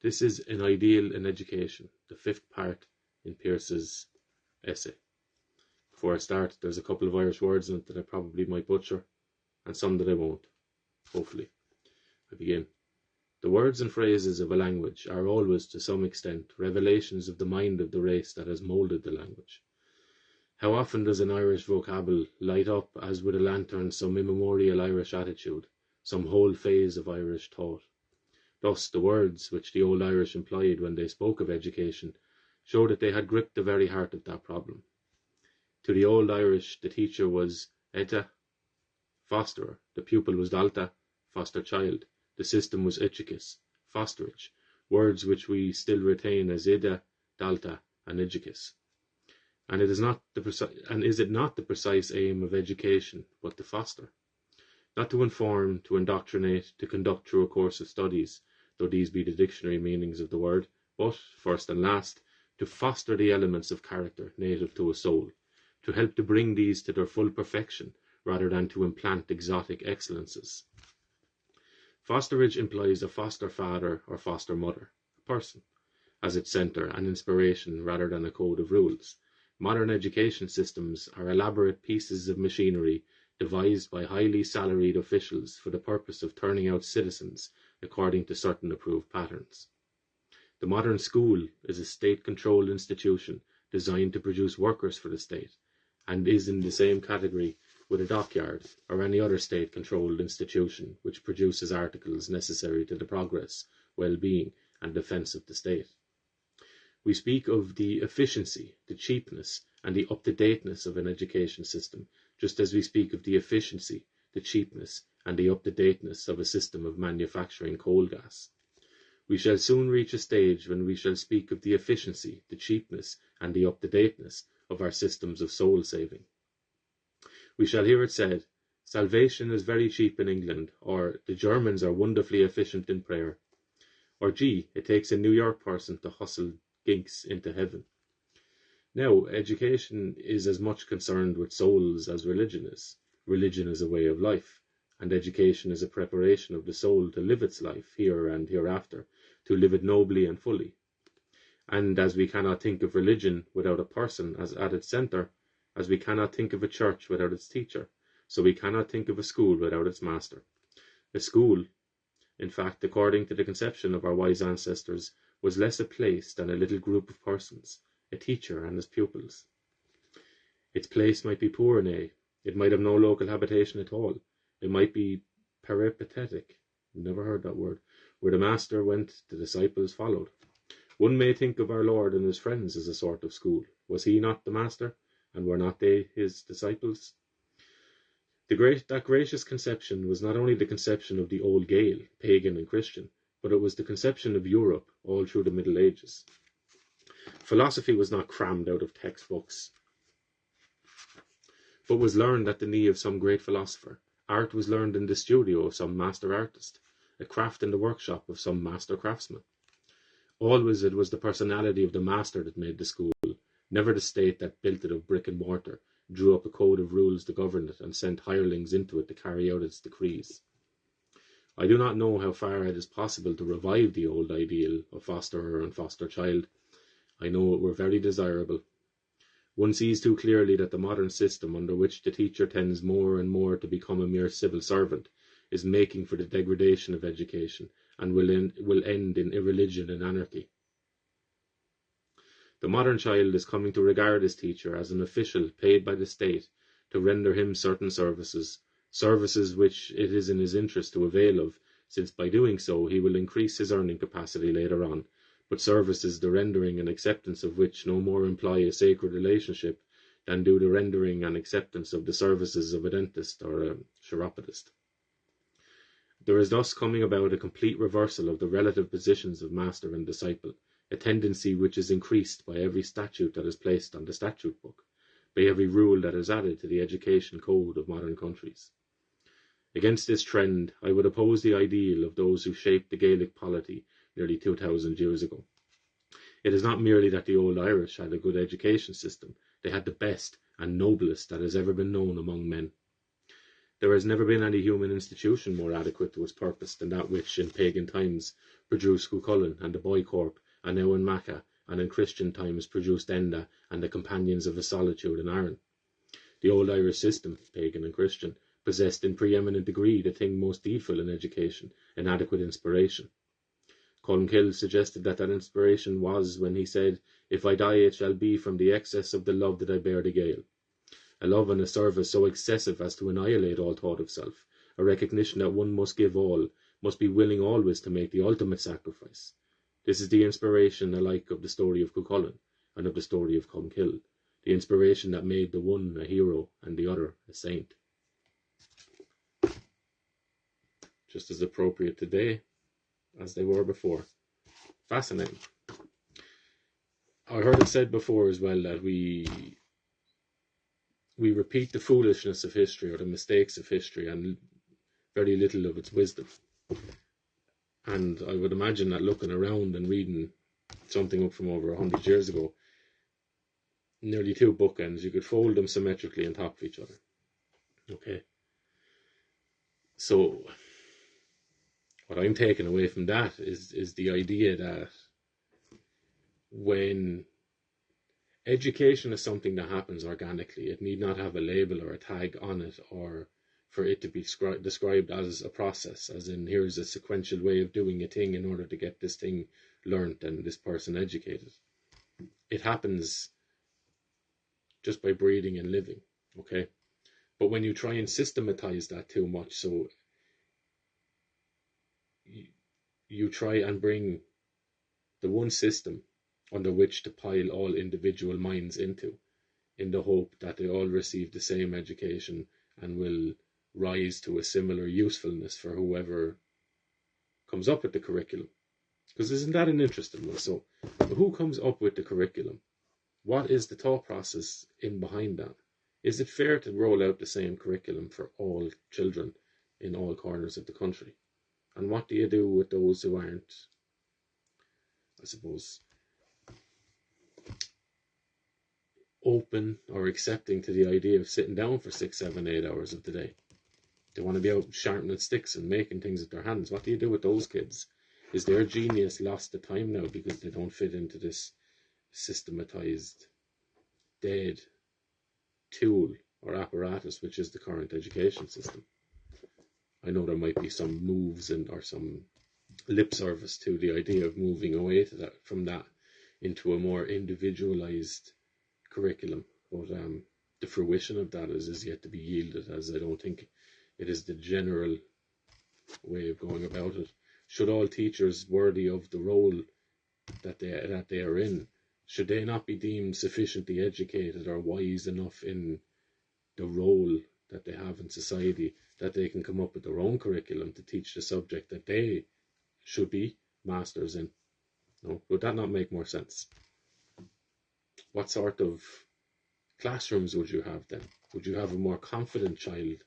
This is an ideal in education, the fifth part in Pearse's essay. Before I start, there's a couple of Irish words in it that I probably might butcher, and some that I won't, hopefully. I begin. The words and phrases of a language are always, to some extent, revelations of the mind of the race that has moulded the language. How often does an Irish vocable light up as with a lantern some immemorial Irish attitude, some whole phase of Irish thought? Thus, the words which the old Irish employed when they spoke of education show that they had gripped the very heart of that problem. To the old Irish, the teacher was Eta, fosterer, the pupil was Dalta, foster child, the system was Educus, fosterage, words which we still retain as Ida, Dalta, and Educus. And is it not the precise aim of education, but to foster? Not to inform, to indoctrinate, to conduct through a course of studies, though these be the dictionary meanings of the word, but, first and last, to foster the elements of character native to a soul, to help to bring these to their full perfection, rather than to implant exotic excellences. Fosterage implies a foster father or foster mother, a person, as its centre and inspiration rather than a code of rules. Modern education systems are elaborate pieces of machinery devised by highly salaried officials for the purpose of turning out citizens according to certain approved patterns. The modern school is a state-controlled institution designed to produce workers for the state, and is in the same category with a dockyard or any other state-controlled institution which produces articles necessary to the progress, well-being, and defence of the state. We speak of the efficiency, the cheapness, and the up-to-dateness of an education system, just as we speak of the efficiency, the cheapness, and the up-to-dateness of a system of manufacturing coal gas. We shall soon reach a stage when we shall speak of the efficiency, the cheapness, and the up-to-dateness of our systems of soul-saving. We shall hear it said, salvation is very cheap in England, or the Germans are wonderfully efficient in prayer, or gee, it takes a New York person to hustle ginks into heaven. Now, education is as much concerned with souls as religion is. Religion is a way of life, and education is a preparation of the soul to live its life here and hereafter, to live it nobly and fully. And as we cannot think of religion without a person as at its centre, as we cannot think of a church without its teacher, so we cannot think of a school without its master. A school, in fact, according to the conception of our wise ancestors, was less a place than a little group of persons, a teacher and his pupils. Its place might be poor, nay, it might have no local habitation at all. It might be peripatetic, never heard that word, where the master went, the disciples followed. One may think of our Lord and his friends as a sort of school. Was he not the master, and were not they his disciples? That gracious conception was not only the conception of the old Gael, pagan and Christian, but it was the conception of Europe all through the Middle Ages. Philosophy was not crammed out of textbooks, but was learned at the knee of some great philosopher. Art was learned in the studio of some master artist, a craft in the workshop of some master craftsman. Always it was the personality of the master that made the school, never the state that built it of brick and mortar, drew up a code of rules to govern it, and sent hirelings into it to carry out its decrees. I do not know how far it is possible to revive the old ideal of fosterer and foster child. I know it were very desirable. One sees too clearly that the modern system, under which the teacher tends more and more to become a mere civil servant, is making for the degradation of education, and will end in irreligion and anarchy. The modern child is coming to regard his teacher as an official paid by the state to render him certain services which it is in his interest to avail of, since by doing so he will increase his earning capacity later on, but services the rendering and acceptance of which no more imply a sacred relationship than do the rendering and acceptance of the services of a dentist or a chiropodist. There is thus coming about a complete reversal of the relative positions of master and disciple, a tendency which is increased by every statute that is placed on the statute book, by every rule that is added to the education code of modern countries. Against this trend, I would oppose the ideal of those who shaped the Gaelic polity nearly 2,000 years ago. It is not merely that the old Irish had a good education system, they had the best and noblest that has ever been known among men. There has never been any human institution more adequate to its purpose than that which in pagan times produced Cuchulainn and the Boy Corp, and now in Macha, and in Christian times produced Enda and the Companions of the Solitude in Aran. The old Irish system, pagan and Christian, possessed in preeminent degree the thing most needful in education, inadequate inspiration. Colmcille suggested that inspiration was when he said, "If I die, it shall be from the excess of the love that I bear the Gael." A love and a service so excessive as to annihilate all thought of self, a recognition that one must give all, must be willing always to make the ultimate sacrifice. This is the inspiration alike of the story of Cuchulainn and of the story of Colmcille, the inspiration that made the one a hero and the other a saint. Just as appropriate today as they were before. Fascinating. I heard it said before as well that we repeat the foolishness of history or the mistakes of history and very little of its wisdom. And I would imagine that looking around and reading something up from over 100 years ago, nearly two bookends, you could fold them symmetrically on top of each other. Okay. So what I'm taking away from that is the idea that when education is something that happens organically, it need not have a label or a tag on it, or for it to be described as a process, as in here's a sequential way of doing a thing in order to get this thing learnt and this person educated. It happens just by breathing and living, okay? But when you try and systematize that too much, so you try and bring the one system under which to pile all individual minds into, in the hope that they all receive the same education and will rise to a similar usefulness for whoever comes up with the curriculum. Because isn't that an interesting one? So who comes up with the curriculum? What is the thought process in behind that? Is it fair to roll out the same curriculum for all children in all corners of the country? And what do you do with those who aren't, I suppose, open or accepting to the idea of sitting down for 6, 7, 8 hours of the day? They want to be out sharpening sticks and making things with their hands. What do you do with those kids? Is their genius lost to time now because they don't fit into this systematized, dead tool or apparatus which is the current education system? I know there might be some moves or some lip service to the idea of moving away from that into a more individualized curriculum, but the fruition of that is yet to be yielded, as I don't think it is the general way of going about it. Should all teachers worthy of the role that they are in, should they not be deemed sufficiently educated or wise enough in the role that they have in society that they can come up with their own curriculum to teach the subject that they should be masters in? No, would that not make more sense? What sort of classrooms would you have then? Would you have a more confident child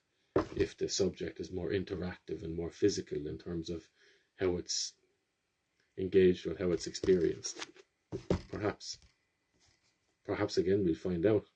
if the subject is more interactive and more physical in terms of how it's engaged with, how it's experienced? Perhaps again we'll find out.